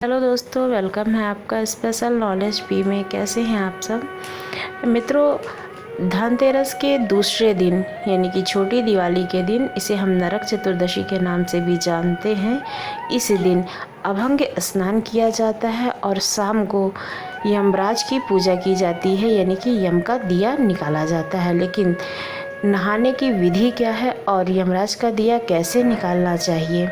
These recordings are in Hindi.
हेलो दोस्तों, वेलकम है आपका स्पेशल नॉलेज पी में। कैसे हैं आप सब मित्रों। धनतेरस के दूसरे दिन यानी कि छोटी दिवाली के दिन, इसे हम नरक चतुर्दशी के नाम से भी जानते हैं। इस दिन अभंग स्नान किया जाता है और शाम को यमराज की पूजा की जाती है, यानी कि यम का दिया निकाला जाता है। लेकिन नहाने की विधि क्या है और यमराज का दिया कैसे निकालना चाहिए,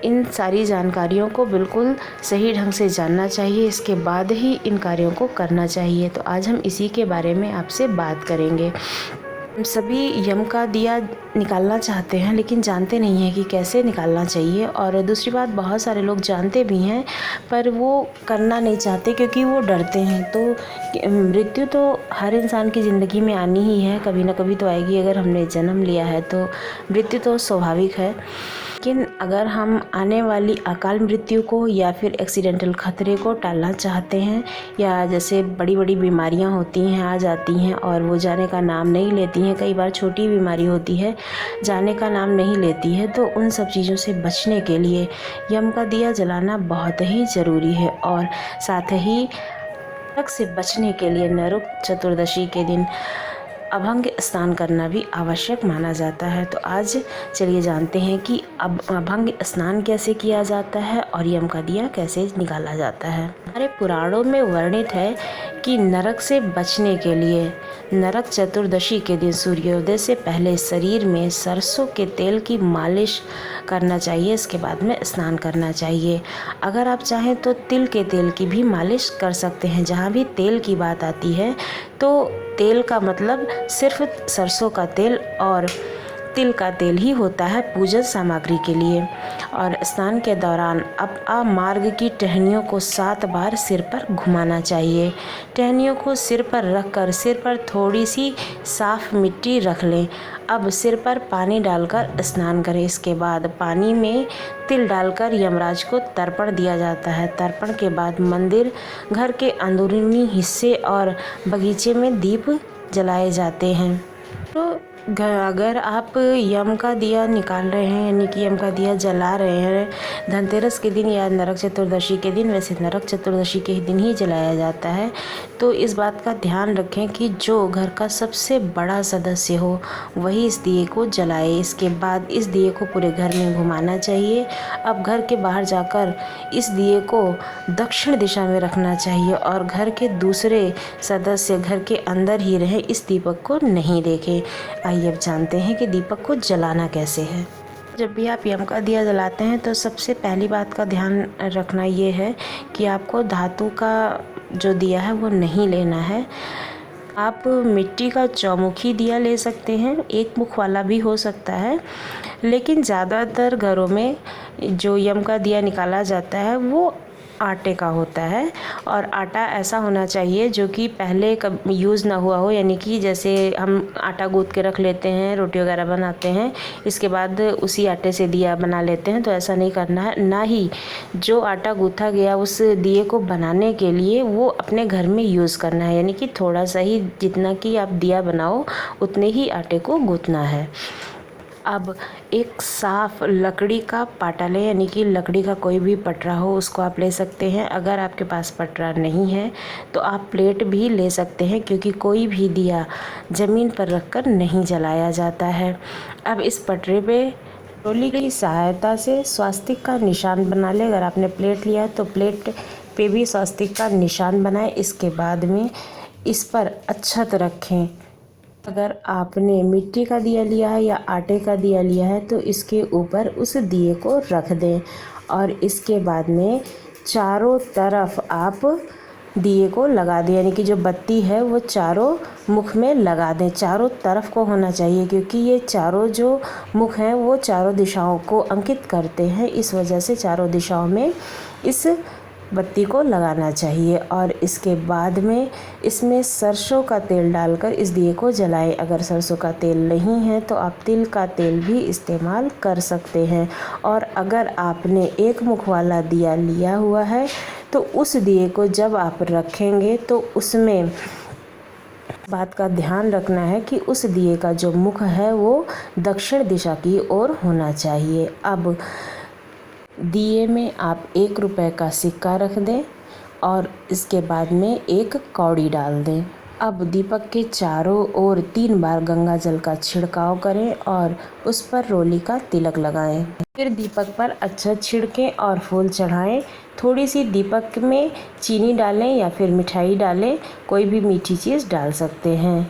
इन सारी जानकारियों को बिल्कुल सही ढंग से जानना चाहिए। इसके बाद ही इन कार्यों को करना चाहिए। तो आज हम इसी के बारे में आपसे बात करेंगे। हम सभी यम का दिया निकालना चाहते हैं, लेकिन जानते नहीं हैं कि कैसे निकालना चाहिए। और दूसरी बात, बहुत सारे लोग जानते भी हैं पर वो करना नहीं चाहते क्योंकि वो डरते हैं। तो मृत्यु तो हर इंसान की ज़िंदगी में आनी ही है, कभी ना कभी तो आएगी। अगर हमने जन्म लिया है तो मृत्यु तो स्वाभाविक है। लेकिन अगर हम आने वाली अकाल मृत्यु को या फिर एक्सीडेंटल खतरे को टालना चाहते हैं, या जैसे बड़ी बड़ी बीमारियां होती हैं, आ जाती हैं और वो जाने का नाम नहीं लेती हैं, कई बार छोटी बीमारी होती है जाने का नाम नहीं लेती है, तो उन सब चीज़ों से बचने के लिए यम का दिया जलाना बहुत ही ज़रूरी है। और साथ ही नरक से बचने के लिए नरक चतुर्दशी के दिन अभंग स्नान करना भी आवश्यक माना जाता है। तो आज चलिए जानते हैं कि अब अभंग स्नान कैसे किया जाता है और यम का दिया कैसे निकाला जाता है। हमारे पुराणों में वर्णित है कि नरक से बचने के लिए नरक चतुर्दशी के दिन सूर्योदय से पहले शरीर में सरसों के तेल की मालिश करना चाहिए। इसके बाद में स्नान करना चाहिए। अगर आप चाहें तो तिल के तेल की भी मालिश कर सकते हैं। जहाँ भी तेल की बात आती है तो तेल का मतलब सिर्फ सरसों का तेल और तिल का तेल ही होता है पूजन सामग्री के लिए। और स्नान के दौरान मार्ग की टहनियों को 7 बार सिर पर घुमाना चाहिए। टहनियों को सिर पर रखकर सिर पर थोड़ी सी साफ मिट्टी रख लें। अब सिर पर पानी डालकर स्नान करें। इसके बाद पानी में तिल डालकर यमराज को तर्पण दिया जाता है। तर्पण के बाद मंदिर, घर के अंदरूनी हिस्से और बगीचे में दीप जलाए जाते हैं। तो अगर आप यम का दिया निकाल रहे हैं, यानी कि यम का दिया जला रहे हैं धनतेरस के दिन या नरक चतुर्दशी के दिन, वैसे नरक चतुर्दशी के दिन ही जलाया जाता है, तो इस बात का ध्यान रखें कि जो घर का सबसे बड़ा सदस्य हो वही इस दिए को जलाए। इसके बाद इस दिए को पूरे घर में घुमाना चाहिए। अब घर के बाहर जाकर इस दिए को दक्षिण दिशा में रखना चाहिए और घर के दूसरे सदस्य घर के अंदर ही रहे, इस दीपक को नहीं देखें। आइए अब जानते हैं कि दीपक को जलाना कैसे है। जब भी आप यम का दिया जलाते हैं तो सबसे पहली बात का ध्यान रखना ये है कि आपको धातु का जो दिया है वो नहीं लेना है। आप मिट्टी का चौमुखी दिया ले सकते हैं, एक मुख वाला भी हो सकता है। लेकिन ज़्यादातर घरों में जो यम का दिया निकाला जाता है वो आटे का होता है। और आटा ऐसा होना चाहिए जो कि पहले कब यूज़ ना हुआ हो, यानी कि जैसे हम आटा गूँथ के रख लेते हैं, रोटी वगैरह बनाते हैं, इसके बाद उसी आटे से दिया बना लेते हैं, तो ऐसा नहीं करना है। ना ही जो आटा गूँथा गया उस दिए को बनाने के लिए वो अपने घर में यूज़ करना है, यानी कि थोड़ा सा ही, जितना कि आप दिया बनाओ उतने ही आटे को गूँथना है। अब एक साफ लकड़ी का पाटा लें, यानी कि लकड़ी का कोई भी पटरा हो उसको आप ले सकते हैं। अगर आपके पास पटरा नहीं है तो आप प्लेट भी ले सकते हैं, क्योंकि कोई भी दिया ज़मीन पर रखकर नहीं जलाया जाता है। अब इस पटरे पे रोली की सहायता से स्वास्तिक का निशान बना लें। अगर आपने प्लेट लिया तो प्लेट पे भी स्वास्तिक का निशान बनाएं। इसके बाद में इस पर अक्षत रखें। अगर आपने मिट्टी का दिया लिया है या आटे का दिया लिया है तो इसके ऊपर उस दिए को रख दें और इसके बाद में चारों तरफ आप दिए को लगा दें, यानी कि जो बत्ती है वो चारों मुख में लगा दें। चारों तरफ को होना चाहिए, क्योंकि ये चारों जो मुख हैं वो चारों दिशाओं को अंकित करते हैं। इस वजह से चारों दिशाओं में इस बत्ती को लगाना चाहिए। और इसके बाद में इसमें सरसों का तेल डालकर इस दिए को जलाएं। अगर सरसों का तेल नहीं है तो आप तिल का तेल भी इस्तेमाल कर सकते हैं। और अगर आपने एक मुख वाला दिया लिया हुआ है तो उस दिए को जब आप रखेंगे तो उसमें बात का ध्यान रखना है कि उस दिए का जो मुख है वो दक्षिण दिशा की ओर होना चाहिए। अब दिए में आप 1 रुपए का सिक्का रख दें और इसके बाद में एक कौड़ी डाल दें। अब दीपक के चारों ओर 3 बार गंगा जल का छिड़काव करें और उस पर रोली का तिलक लगाएं। फिर दीपक पर अक्षत छिड़कें और फूल चढ़ाएं। थोड़ी सी दीपक में चीनी डालें या फिर मिठाई डालें, कोई भी मीठी चीज़ डाल सकते हैं।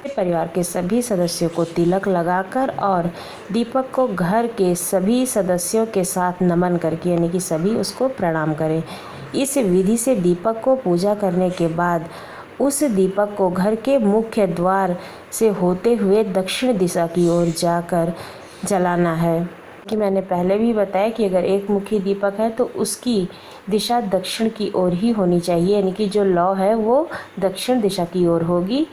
परिवार के सभी सदस्यों को तिलक लगाकर और दीपक को घर के सभी सदस्यों के साथ नमन करके, यानी कि सभी उसको प्रणाम करें। इस विधि से दीपक को पूजा करने के बाद उस दीपक को घर के मुख्य द्वार से होते हुए दक्षिण दिशा की ओर जाकर जलाना है। कि मैंने पहले भी बताया कि अगर एक मुखी दीपक है तो उसकी दिशा दक्षिण की ओर ही होनी चाहिए, यानी कि जो लौ है वो दक्षिण दिशा की ओर होगी,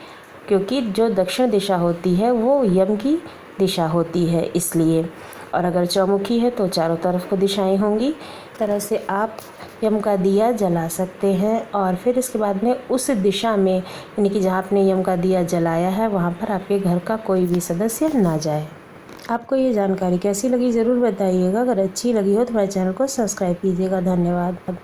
क्योंकि जो दक्षिण दिशा होती है वो यम की दिशा होती है इसलिए। और अगर चौमुखी है तो चारों तरफ को दिशाएं होंगी। इस तरह से आप यम का दिया जला सकते हैं और फिर इसके बाद में उस दिशा में, यानी कि जहाँ आपने यम का दिया जलाया है वहाँ पर आपके घर का कोई भी सदस्य ना जाए। आपको ये जानकारी कैसी लगी ज़रूर बताइएगा। अगर अच्छी लगी हो तो हमारे चैनल को सब्सक्राइब कीजिएगा। धन्यवाद।